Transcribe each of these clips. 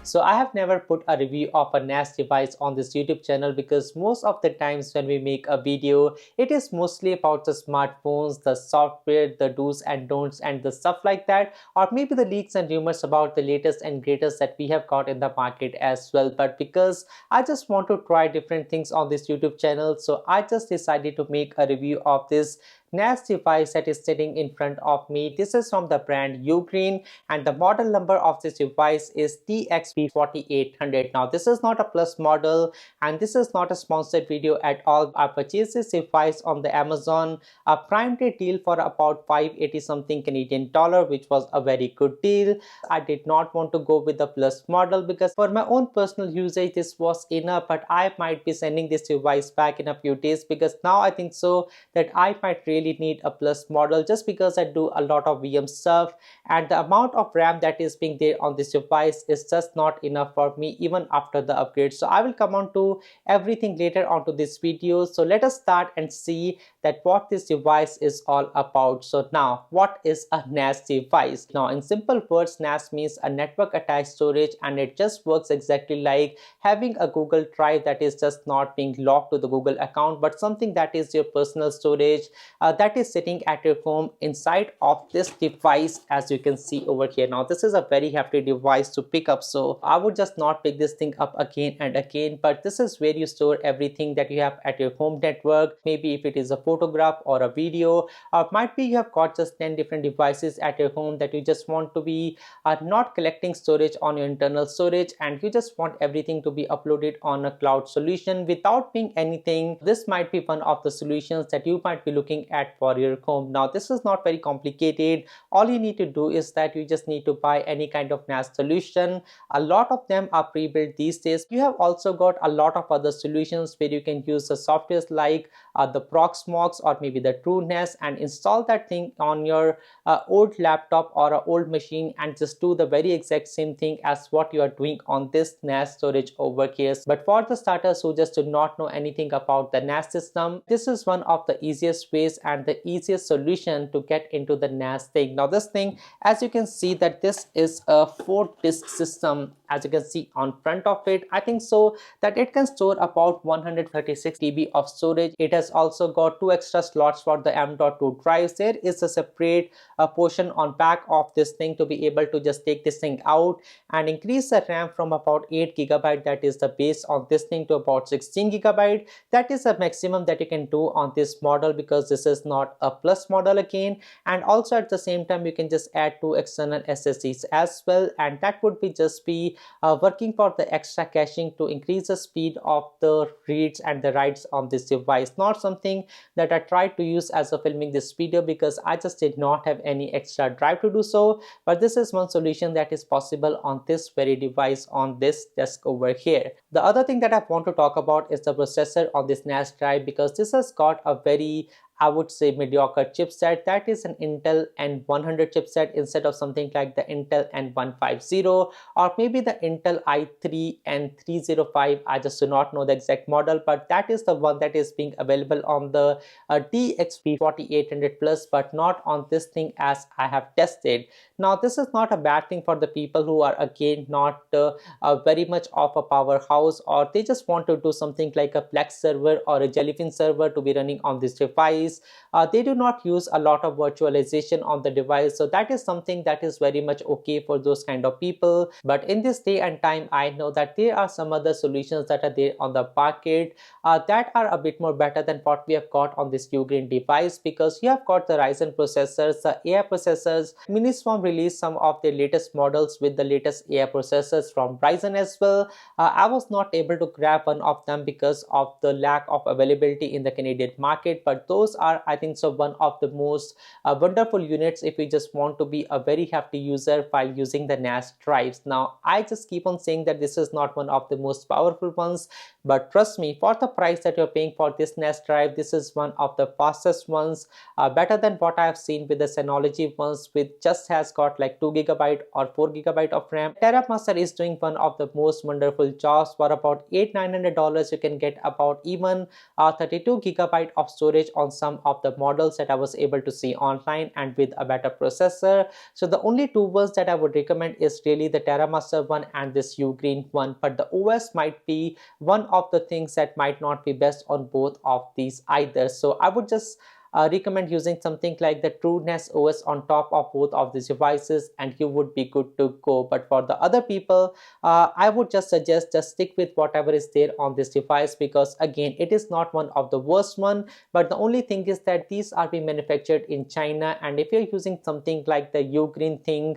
So I have never put a review of a NAS device on this YouTube channel because most of the times when we make a video, it is mostly about the smartphones, the software, the do's and don'ts and the stuff like that, or maybe the leaks and rumors about the latest and greatest that we have got in the market as well. But because I just want to try different things on this YouTube channel, so I just decided to make a review of this NAS device that is sitting in front of me. This is from the brand Ugreen and the model number of this device is DXP4800. Now this is not a plus model and this is not a sponsored video at all. I purchased this device on the Amazon a Prime Day deal for about 580 something Canadian dollar, which was a very good deal. I did not want to go with the plus model because for my own personal usage this was enough, but I might be sending this device back in a few days because now I think so that I might really need a plus model just because I do a lot of VM stuff and the amount of RAM that is being there on this device is just not enough for me even after the upgrade. So I will come on to everything later onto this video. So let us start and see that what this device is all about. So now, what is a NAS device? Now in simple words, NAS means a network attached storage, and it just works exactly like having a Google Drive that is just not being locked to the Google account, but something that is your personal storage that is sitting at your home inside of this device, as you can see over here. Now this is a very hefty device to pick up, so I would just not pick this thing up again and again, but this is where you store everything that you have at your home network. Maybe if it is a photograph or a video, or might be you have got just 10 different devices at your home that you just want to be not collecting storage on your internal storage, and you just want everything to be uploaded on a cloud solution without paying anything. This might be one of the solutions that you might be looking at for your home. Now this is not very complicated. All you need to do is that you just need to buy any kind of NAS solution. A lot of them are pre-built these days. You have also got a lot of other solutions where you can use the softwares like the Proxmox or maybe the TrueNAS and install that thing on your old laptop or an old machine and just do the very exact same thing as what you are doing on this NAS storage over here. But for the starters who just do not know anything about the NAS system, this is one of the easiest ways and the easiest solution to get into the NAS thing. Now this thing, as you can see, that this is a 4-disk system, as you can see on front of it. I think so that it can store about 136 GB of storage. It has also got 2 extra slots for the M.2 drives. There is a separate portion on back of this thing to be able to just take this thing out and increase the RAM from about 8 GB, that is the base on this thing, to about 16 GB. That is a maximum that you can do on this model because this is not a plus model again. And also at the same time you can just add 2 external SSDs as well, and that would be just be working for the extra caching to increase the speed of the reads and the writes on this device. Not something that I tried to use as of filming this video because I just did not have any extra drive to do so, but this is one solution that is possible on this very device on this desk over here. The other thing that I want to talk about is the processor on this NAS drive because this has got a very, I would say, mediocre chipset. That is an Intel N100 chipset instead of something like the Intel N150 or maybe the Intel i3 N305. I just do not know the exact model, but that is the one that is being available on the DXP4800 Plus, but not on this thing as I have tested. Now this is not a bad thing for the people who are again not very much of a powerhouse, or they just want to do something like a Plex server or a Jellyfin server to be running on this device. They do not use a lot of virtualization on the device, so that is something that is very much okay for those kind of people. But in this day and time, I know that there are some other solutions that are there on the market that are a bit more better than what we have got on this Ugreen device, because you have got the Ryzen processors, the AI processors. Miniswarm released some of their latest models with the latest AI processors from Ryzen as well. I was not able to grab one of them because of the lack of availability in the Canadian market, but those are, I think so, one of the most wonderful units if you just want to be a very hefty user while using the NAS drives. Now I just keep on saying that this is not one of the most powerful ones, but trust me, for the price that you're paying for this NAS drive, this is one of the fastest ones, better than what I have seen with the Synology ones, which just has got like 2 GB or 4 GB of RAM. TerraMaster is doing one of the most wonderful jobs. For about $800-900 you can get about even 32 GB of storage on some some of the models that I was able to see online and with a better processor. So the only two ones that I would recommend is really the TerraMaster one and this Ugreen one, but the OS might be one of the things that might not be best on both of these either. So I would just recommend using something like the True NAS OS on top of both of these devices and you would be good to go. But for the other people, I would just suggest just stick with whatever is there on this device, because again, it is not one of the worst one, but the only thing is that these are being manufactured in China, and if you're using something like the Ugreen thing,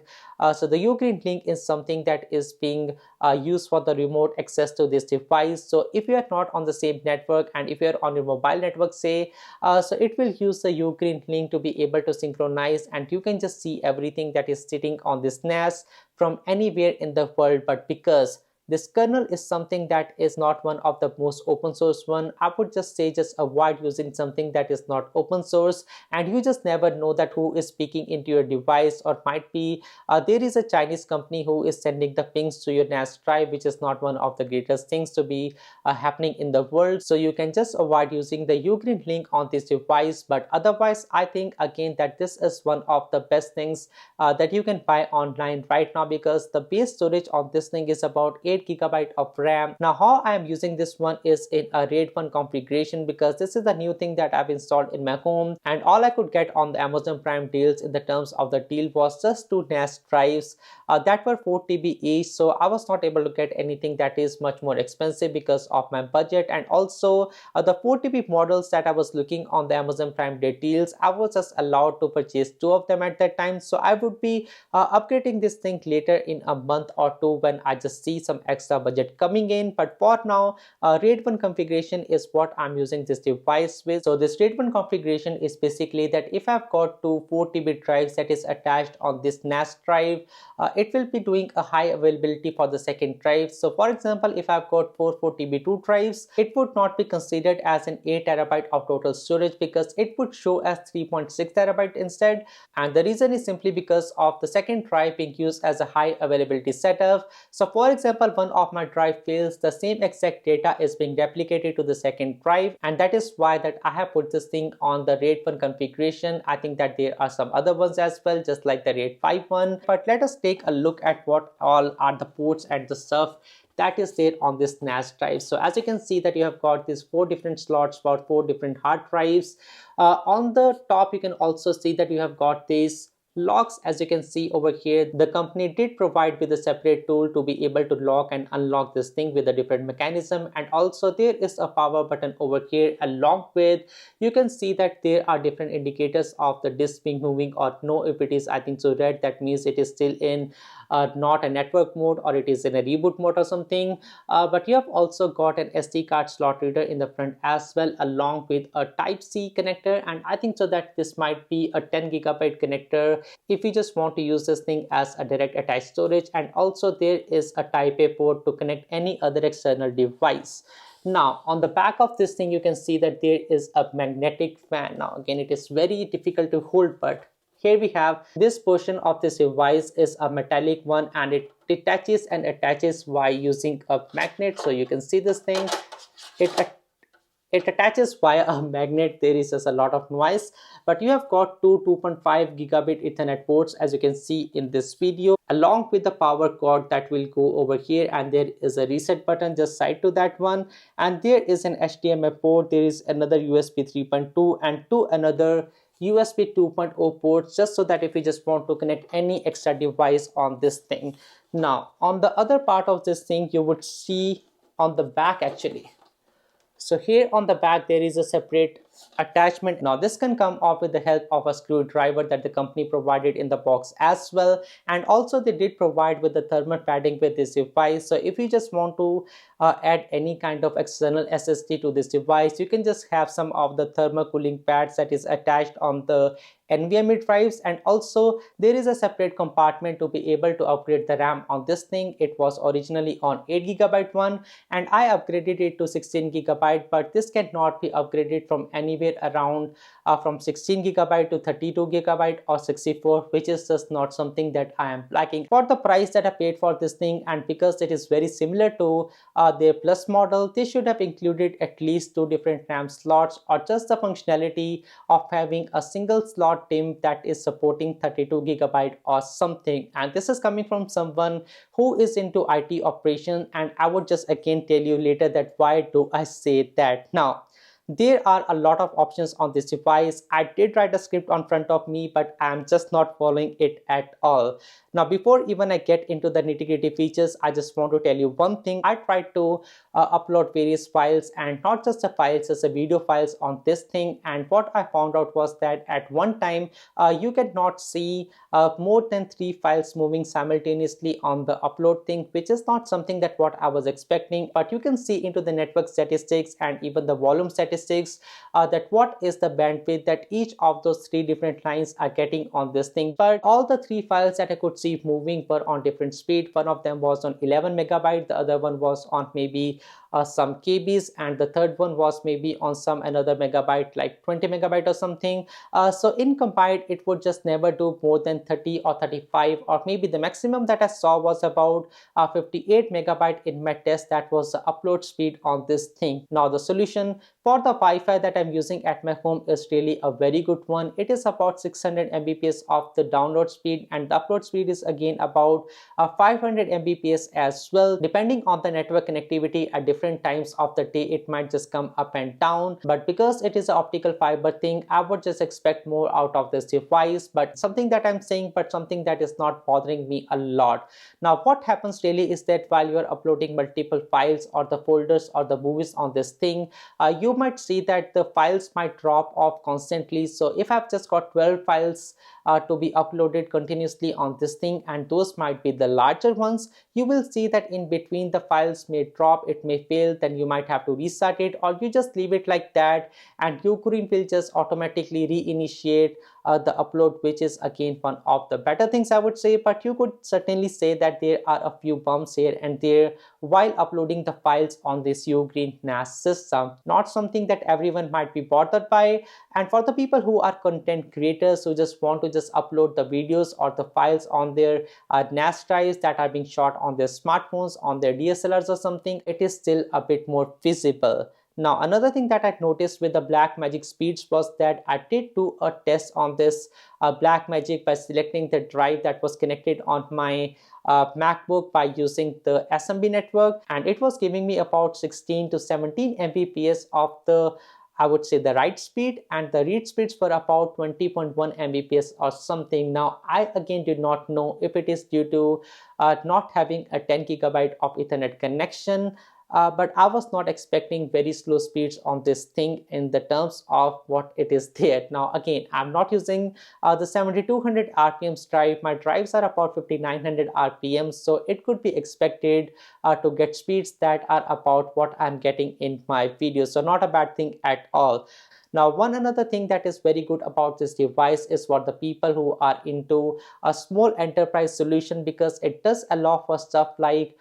so the Ugreen link is something that is being used for the remote access to this device. So if you are not on the same network and if you are on your mobile network, say, so it will use the Ugreen link to be able to synchronize, and you can just see everything that is sitting on this NAS from anywhere in the world. But because this kernel is something that is not one of the most open source one, I would just say just avoid using something that is not open source, and you just never know that who is speaking into your device, or might be there is a Chinese company who is sending the pings to your NAS drive, which is not one of the greatest things to be happening in the world. So you can just avoid using the Ugreen link on this device. But otherwise, I think again that this is one of the best things that you can buy online right now, because the base storage on this thing is about 8 GB of RAM. Now how I am using this one is in a RAID 1 configuration, because this is the new thing that I've installed in my home, and all I could get on the Amazon Prime deals in the terms of the deal was just 2 NAS drives that were 4 TB each. So I was not able to get anything that is much more expensive because of my budget, and also the 4 TB models that I was looking on the Amazon Prime Day deals, I was just allowed to purchase 2 of them at that time. So I would be upgrading this thing later in a month or two when I just see some extra budget coming in. But for now, RAID 1 configuration is what I'm using this device with. So this RAID 1 configuration is basically that if I've got two 4 TB drives that is attached on this NAS drive, it will be doing a high availability for the second drive. So for example, if I've got 4 TB2 drives, it would not be considered as an 8 TB of total storage, because it would show as 3.6 TB instead. And the reason is simply because of the second drive being used as a high availability setup. So for example, one of my drive fails, the same exact data is being replicated to the second drive, and that is why that I have put this thing on the RAID 1 configuration. I think that there are some other ones as well, just like the RAID 5 one. But let us take a look at what all are the ports and the stuff that is there on this NAS drive. So as you can see that you have got these 4 different slots for 4 different hard drives. On the top, you can also see that you have got these locks. As you can see over here, the company did provide with a separate tool to be able to lock and unlock this thing with a different mechanism, and also there is a power button over here. Along with, you can see that there are different indicators of the disk being moving or no. If it is, I think so, red, that means it is still in not a network mode, or it is in a reboot mode or something. But you have also got an SD card slot reader in the front as well, along with a Type-C connector, and I think so that this might be a 10 GB connector if you just want to use this thing as a direct attached storage. And also there is a Type-A port to connect any other external device. Now on the back of this thing, you can see that there is a magnetic fan. Now again, it is very difficult to hold, but here we have this portion of this device is a metallic one, and it detaches and attaches by using a magnet. So you can see this thing, it attaches via a magnet. There is just a lot of noise, but you have got two 2.5 gigabit Ethernet ports, as you can see in this video, along with the power cord that will go over here, and there is a reset button just side to that one, and there is an HDMI port. There is another USB 3.2 and two another USB 2.0 ports, just so that if you just want to connect any extra device on this thing. Now on the other part of this thing, you would see on the back actually. So here on the back, there is a separate attachment. Now this can come off with the help of a screwdriver that the company provided in the box as well, and also they did provide with the thermal padding with this device. So if you just want to add any kind of external SSD to this device, you can just have some of the thermal cooling pads that is attached on the NVMe drives, and also there is a separate compartment to be able to upgrade the RAM on this thing. It was originally on 8 GB one, and I upgraded it to 16 GB, but this cannot be upgraded from any anywhere around from 16 gigabyte to 32 gigabyte or 64, which is just not something that I am lacking for the price that I paid for this thing. And because it is very similar to their Plus model, they should have included at least 2 different RAM slots, or just the functionality of having a single slot DIMM that is supporting 32 gigabyte or something. And this is coming from someone who is into IT operation, and I would just again tell you later that why do I say that. Now, there are a lot of options on this device. I did write a script on front of me, but I'm just not following it at all. Now, before even I get into the nitty-gritty features, I just want to tell you one thing. I tried to upload various files, and not just the files, as the video files on this thing. And what I found out was that at one time, you cannot see more than 3 files moving simultaneously on the upload thing, which is not something that what I was expecting. But you can see into the network statistics and even the volume statistics that what is the bandwidth that each of those 3 different lines are getting on this thing. But all the 3 files that I could see moving were on different speed. One of them was on 11 megabyte, the other one was on maybe some kbs, and the third one was maybe on some another megabyte like 20 megabyte or something. So in combined, it would just never do more than 30 or 35, or maybe the maximum that I saw was about 58 megabyte in my test. That was the upload speed on this thing. Now, the solution for the Wi-Fi that I'm using at my home is really a very good one. It is about 600 Mbps of the download speed, and the upload speed is again about 500 Mbps as well. Depending on the network connectivity at different times of the day, it might just come up and down. But because it is an optical fiber thing, I would just expect more out of this device. But something that I'm saying, but something that is not bothering me a lot. Now, what happens really is that while you're uploading multiple files or the folders or the movies on this thing, you might see that the files might drop off constantly. So if I've just got 12 files to be uploaded continuously on this thing, and those might be the larger ones, you will see that in between the files may drop, it may fail, then you might have to restart it, or you just leave it like that and Ugreen will just automatically reinitiate the upload, which is again one of the better things I would say. But you could certainly say that there are a few bumps here and there while uploading the files on this Ugreen NAS system. Not something that everyone might be bothered by, and for the people who are content creators who just want to just upload the videos or the files on their NAS drives that are being shot on their smartphones, on their DSLRs or something, it is still a bit more feasible. Now, another thing that I noticed with the Blackmagic speeds was that I did do a test on this Blackmagic by selecting the drive that was connected on my MacBook by using the SMB network, and it was giving me about 16 to 17 Mbps of the, I would say, the write speed, and the read speeds were about 20.1 Mbps or something. Now, I again did not know if it is due to not having a 10 gigabyte of Ethernet connection, but I was not expecting very slow speeds on this thing in the terms of what it is there. Now, again, I'm not using the 7200 RPM drive. My drives are about 5900 RPM, so it could be expected to get speeds that are about what I'm getting in my videos. So not a bad thing at all. Now, one another thing that is very good about this device is for the people who are into a small enterprise solution, because it does allow for stuff like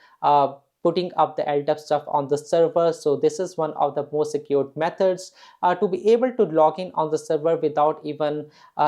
putting up the LDAP stuff on the server. So this is one of the most secured methods to be able to log in on the server without even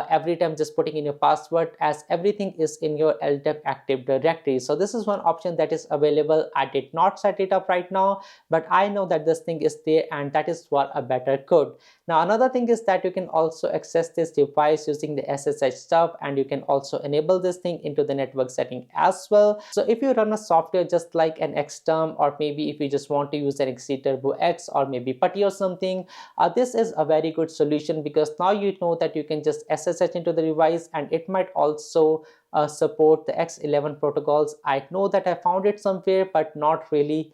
every time just putting in your password, as everything is in your LDAP active directory. So this is one option that is available. I did not set it up right now, but I know that this thing is there, and that is for a better code. Now, another thing is that you can also access this device using the SSH stuff, and you can also enable this thing into the network setting as well. So if you run a software just like an Xterm, or maybe if you just want to use an XC Turbo X or maybe Putty or something, this is a very good solution, because now you know that you can just SSH into the device, and it might also support the X11 protocols. I know that I found it somewhere, but not really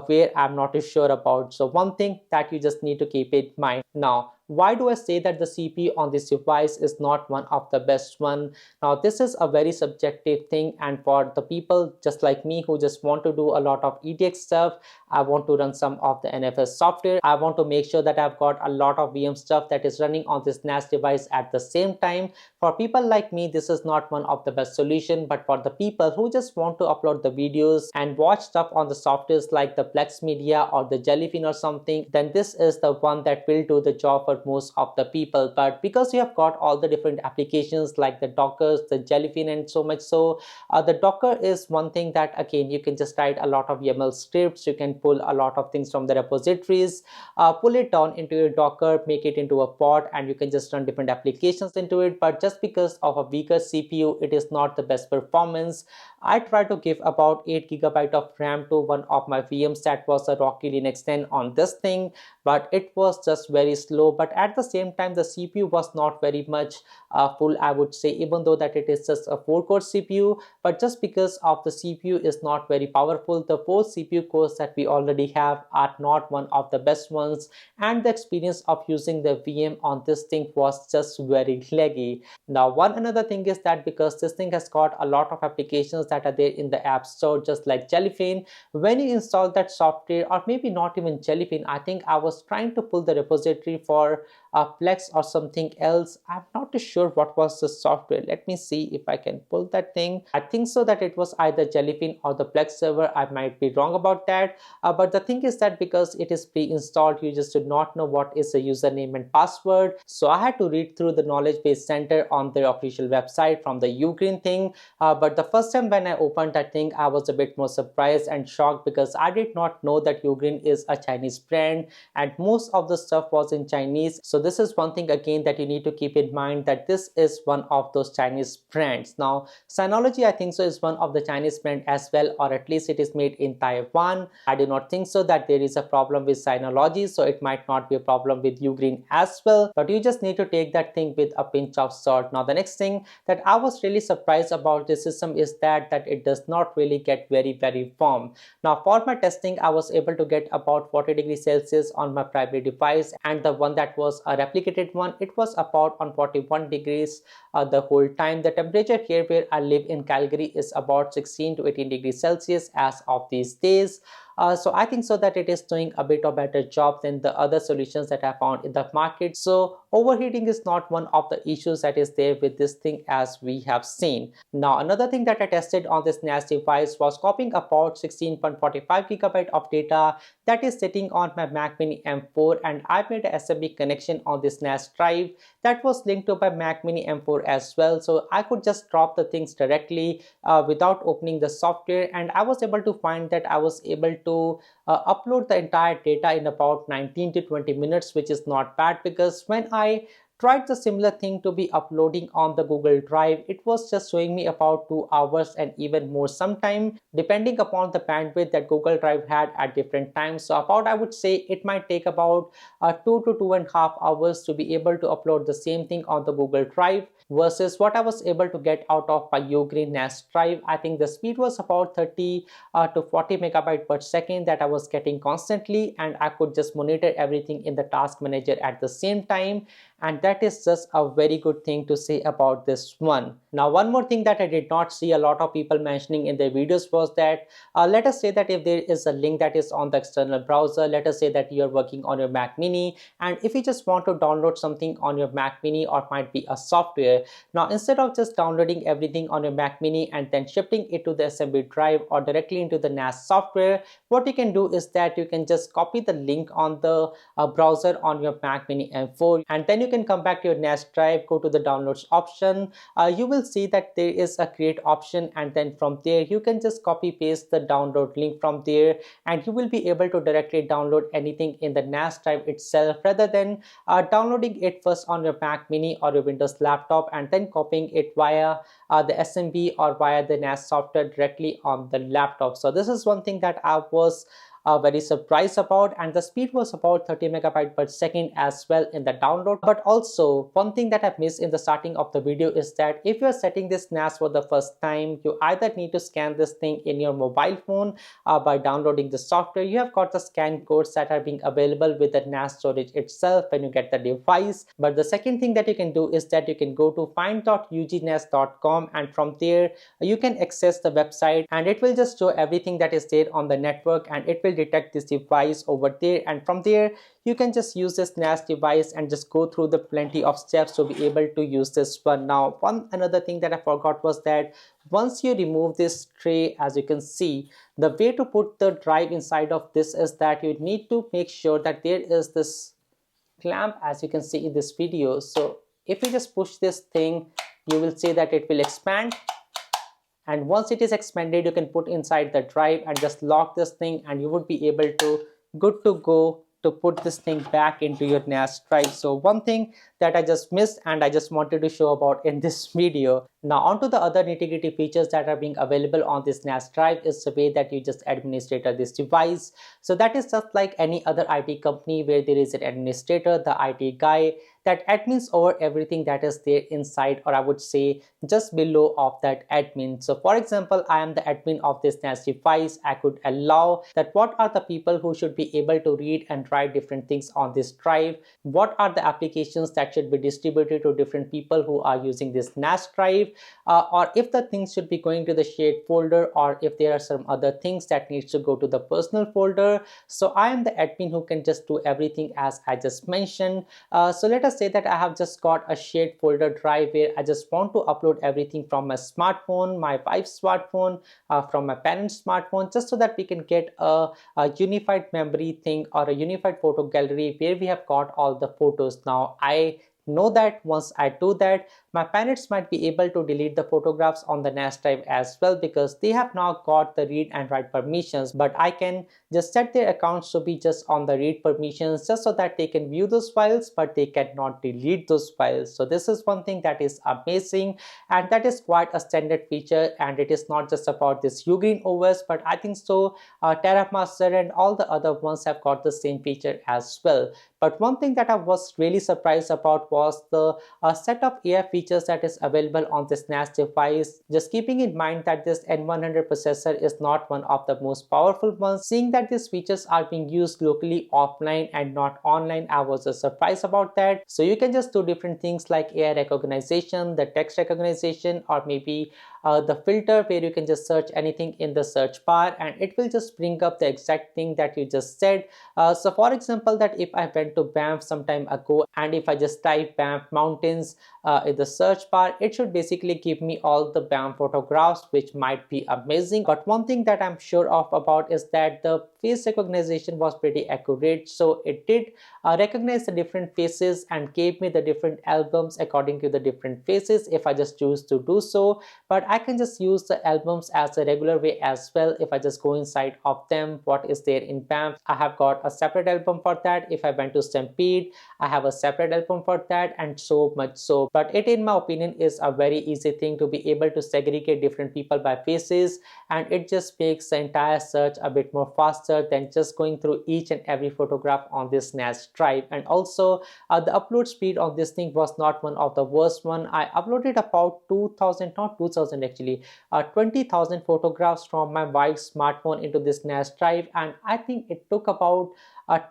where I'm not too sure about. So one thing that you just need to keep in mind. Now, why do I say that the CPU on this device is not one of the best one? Now, this is a very subjective thing, and for the people just like me who just want to do a lot of EDX stuff, I want to run some of the NFS software, I want to make sure that I've got a lot of VM stuff that is running on this NAS device at the same time. For people like me, this is not one of the best solution, but for the people who just want to upload the videos and watch stuff on the softwares like the Plex Media or the Jellyfin or something, then this is the one that will do the job for most of the people. But because you have got all the different applications like the Dockers, the Jellyfin, and so much, so the Docker is one thing that again you can just write a lot of YAML scripts, you can pull a lot of things from the repositories, pull it down into your Docker, make it into a pod, and you can just run different applications into it. But just because of a weaker CPU, it is not the best performance. I try to give about 8 GB of RAM to one of my VMs that was a Rocky Linux 10 on this thing, but it was just very slow. But at the same time, the CPU was not very much full, I would say, even though that it is just a 4-core CPU. But just because of the CPU is not very powerful, the 4 CPU cores that we already have are not one of the best ones, and the experience of using the VM on this thing was just very laggy. Now, one another thing is that because this thing has got a lot of applications that are there in the App Store, just like Jellyfin, when you install that software, or maybe not even Jellyfin, I think I was trying to pull the repository for Plex or something else. I'm not too sure what was the software. Let me see if I can pull that thing. I think so that it was either Jellyfin or the Plex server. I might be wrong about that. But the thing is that because it is pre-installed, you just do not know what is the username and password. So I had to read through the knowledge base center on their official website from the Ugreen thing. But the first time when I opened that thing, I was a bit more surprised and shocked because I did not know that Ugreen is a Chinese brand and most of the stuff was in Chinese. So this is one thing again that you need to keep in mind, that this is one of those Chinese brands. Now, Synology, I think so, is one of the Chinese brand as well, or at least it is made in Taiwan. I do not think so that there is a problem with Synology, so it might not be a problem with Ugreen as well, but you just need to take that thing with a pinch of salt. Now, the next thing that I was really surprised about this system is that it does not really get very warm. Now, for my testing, I was able to get about 40 degrees Celsius on my primary device, and the one that was a replicated one, it was about on 41 degrees the whole time. The temperature here where I live in Calgary is about 16 to 18 degrees Celsius as of these days. So I think so that it is doing a bit of better job than the other solutions that I found in the market. So overheating is not one of the issues that is there with this thing as we have seen. Now, another thing that I tested on this NAS device was copying about 16.45 GB of data that is sitting on my Mac Mini M4, and I made an SMB connection on this NAS drive that was linked to my Mac Mini M4 as well. So I could just drop the things directly without opening the software, and I was able to find that I was able to upload the entire data in about 19 to 20 minutes, which is not bad, because when I tried the similar thing to be uploading on the Google Drive, it was just showing me about 2 hours and even more sometime, depending upon the bandwidth that Google Drive had at different times. So about, I would say it might take about 2 to 2.5 hours to be able to upload the same thing on the Google Drive versus what I was able to get out of my Ugreen NAS drive. I think the speed was about 30 to 40 megabyte per second that I was getting constantly, and I could just monitor everything in the task manager at the same time, and that is just a very good thing to say about this one. Now, one more thing that I did not see a lot of people mentioning in their videos was that let us say that if there is a link that is on the external browser, let us say that you are working on your Mac Mini, and if you just want to download something on your Mac Mini, or might be a software, now instead of just downloading everything on your Mac Mini and then shifting it to the SMB drive or directly into the NAS software, what you can do is that you can just copy the link on the browser on your Mac Mini M4, and then you can come back to your NAS drive, go to the downloads option. You will see that there is a create option, and then from there you can just copy paste the download link from there, and you will be able to directly download anything in the NAS drive itself, rather than downloading it first on your Mac Mini or your Windows laptop and then copying it via the SMB or via the NAS software directly on the laptop. So this is one thing that I was very surprised about, and the speed was about 30 megabyte per second as well in the download. But also one thing that I've missed in the starting of the video is that if you're setting this NAS for the first time, you either need to scan this thing in your mobile phone by downloading the software. You have got the scan codes that are being available with the NAS storage itself when you get the device. But the second thing that you can do is that you can go to find.ugnas.com, and from there you can access the website, and it will just show everything that is there on the network, and it will will detect this device over there, and from there you can just use this NAS device and just go through the plenty of steps to be able to use this one. Now, one another thing that I forgot was that once you remove this tray, as you can see, the way to put the drive inside of this is that you need to make sure that there is this clamp, as you can see in this video. So if you just push this thing, you will see that it will expand, and once it is expanded, you can put inside the drive and just lock this thing, and you would be able to good to go to put this thing back into your NAS drive. So one thing that I just missed and I just wanted to show about in this video. Now onto the other nitty-gritty features that are being available on this NAS drive is the way that you just administrator this device. So that is just like any other IT company where there is an administrator, the IT guy, that admins over everything that is there inside, or I would say just below of that admin. So for example, I am the admin of this NAS device. I could allow that what are the people who should be able to read and write different things on this drive, what are the applications that should be distributed to different people who are using this NAS drive, or if the things should be going to the shared folder, or if there are some other things that needs to go to the personal folder. So I am the admin who can just do everything as I just mentioned. So let us say that I have just got a shared folder drive where I just want to upload everything from my smartphone, my wife's smartphone, from my parents' smartphone, just so that we can get a unified memory thing or a unified photo gallery where we have got all the photos. Now I know that once I do that, my parents might be able to delete the photographs on the NAS drive as well, because they have now got the read and write permissions, but I can just set their accounts to be just on the read permissions, just so that they can view those files but they cannot delete those files. So this is one thing that is amazing, and that is quite a standard feature, and it is not just about this Ugreen OS, but I think so TerraMaster and all the other ones have got the same feature as well. But one thing that I was really surprised about was the set of AI features that is available on this NAS device. Just keeping in mind that this N100 processor is not one of the most powerful ones, seeing that these features are being used locally offline and not online, I was surprised about that. So you can just do different things like AI recognition, the text recognition, or maybe the filter where you can just search anything in the search bar and it will just bring up the exact thing that you just said. So for example, that if I went to Banff some time ago and if I just type Banff mountains in the search bar, it should basically give me all the Banff photographs, which might be amazing. But one thing that I'm sure of about is that the face recognition was pretty accurate. So it did recognize the different faces and gave me the different albums according to the different faces if I just choose to do so. But I can just use the albums as a regular way as well. If I just go inside of them, what is there in Banff, I have got a separate album for that. If I went to Stampede, I have a separate album for that, and so much so. But it, in my opinion, is a very easy thing to be able to segregate different people by faces, and it just makes the entire search a bit more faster than just going through each and every photograph on this NAS drive. And also the upload speed on this thing was not one of the worst one. I uploaded about 2000, not 2000 actually, 20,000 photographs from my wife's smartphone into this NAS drive, and I think it took about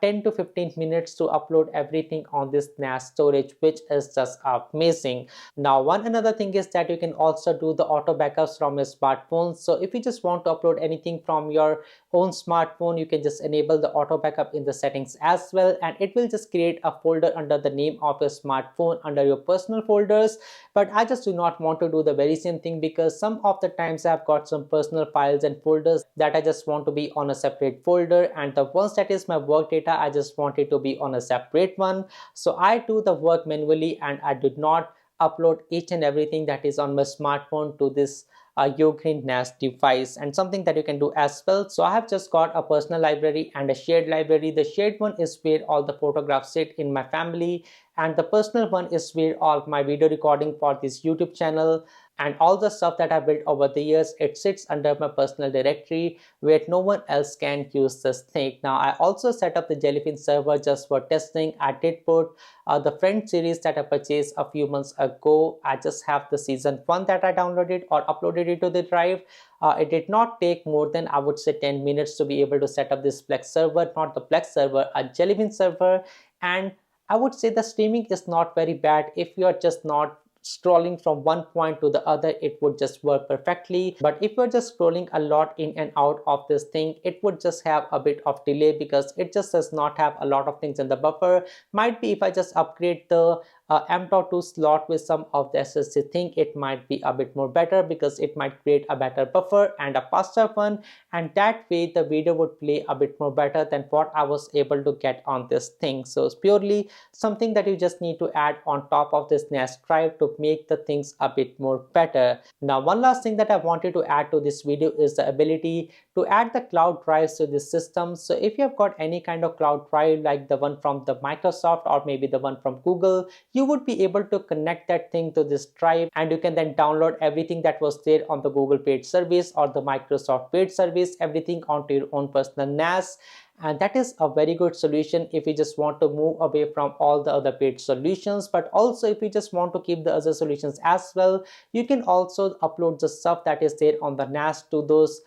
10 to 15 minutes to upload everything on this NAS storage, which is just amazing. Now one another thing is that you can also do the auto backups from your smartphone. So if you just want to upload anything from your own smartphone, you can just enable the auto backup in the settings as well, and it will just create a folder under the name of your smartphone under your personal folders. But I just do not want to do the very same thing, because some of the times I've got some personal files and folders that I just want to be on a separate folder, and the ones that is my work data, I just want it to be on a separate one. So I do the work manually, and I did not upload each and everything that is on my smartphone to this Ugreen NAS device. And something that you can do as well, so I have just got a personal library and a shared library. The shared one is where all the photographs sit in my family, and the personal one is where all my video recording for this YouTube channel and all the stuff that I built over the years, it sits under my personal directory where no one else can use this thing. Now I also set up the Jellyfin server just for testing. I did put the Friend series that I purchased a few months ago. I just have the season 1 that I downloaded or uploaded it to the drive. It did not take more than, I would say, 10 minutes to be able to set up this Plex server, not the Plex server, a Jellyfin server. And I would say the streaming is not very bad if you are just not scrolling from one point to the other, it would just work perfectly. But if you're just scrolling a lot in and out of this thing, it would just have a bit of delay because it just does not have a lot of things in the buffer. Might be if I just upgrade the M.2 slot with some of the SSD thing, it might be a bit more better because it might create a better buffer and a faster one, and that way the video would play a bit more better than what I was able to get on this thing. So it's purely something that you just need to add on top of this NAS drive to make the things a bit more better. Now, one last thing that I wanted to add to this video is the ability to add the cloud drives to this system. So if you have got any kind of cloud drive like the one from the Microsoft or maybe the one from Google, you would be able to connect that thing to this drive, and you can then download everything that was there on the Google paid service or the Microsoft paid service, everything onto your own personal NAS. And that is a very good solution if you just want to move away from all the other paid solutions. But also if you just want to keep the other solutions as well, you can also upload the stuff that is there on the NAS to those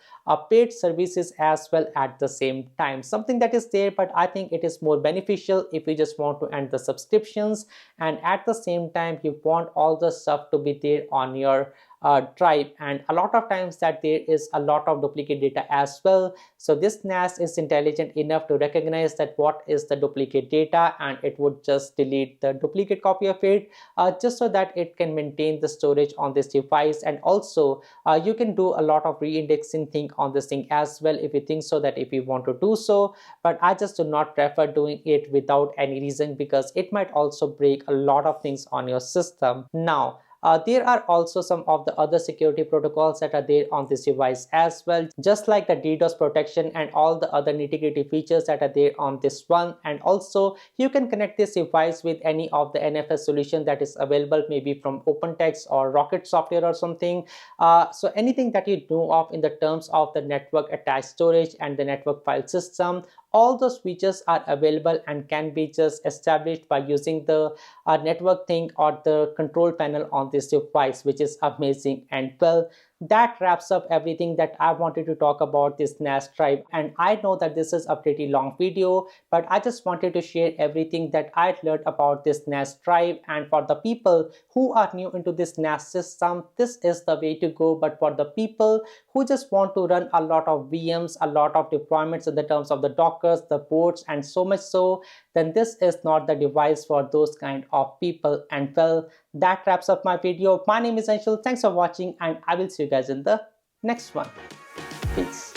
paid services as well at the same time. Something that is there, but I think it is more beneficial if you just want to end the subscriptions and at the same time you want all the stuff to be there on your drive. And a lot of times that there is a lot of duplicate data as well. So this NAS is intelligent enough to recognize that what is the duplicate data, and it would just delete the duplicate copy of it just so that it can maintain the storage on this device. And also you can do a lot of re-indexing thing on this thing as well if you think so, that if you want to do so. But I just do not prefer doing it without any reason because it might also break a lot of things on your system. Now, there are also some of the other security protocols that are there on this device as well, just like the DDoS protection and all the other nitty-gritty features that are there on this one. And also you can connect this device with any of the NFS solution that is available, maybe from OpenText or Rocket Software or something. So anything that you know of in the terms of the network attached storage and the network file system, all those features are available and can be just established by using the network thing or the control panel on this device, which is amazing. And well, that wraps up everything that I wanted to talk about this NAS drive. And I know that this is a pretty long video, but I just wanted to share everything that I learned about this NAS drive. And for the people who are new into this NAS system, this is the way to go. But for the people who just want to run a lot of VMs, a lot of deployments in the terms of the Dockers, the ports, and so much so, then this is not the device for those kind of people. And well, that wraps up my video. My name is Anshul. Thanks for watching, and I will see you guys in the next one. Peace.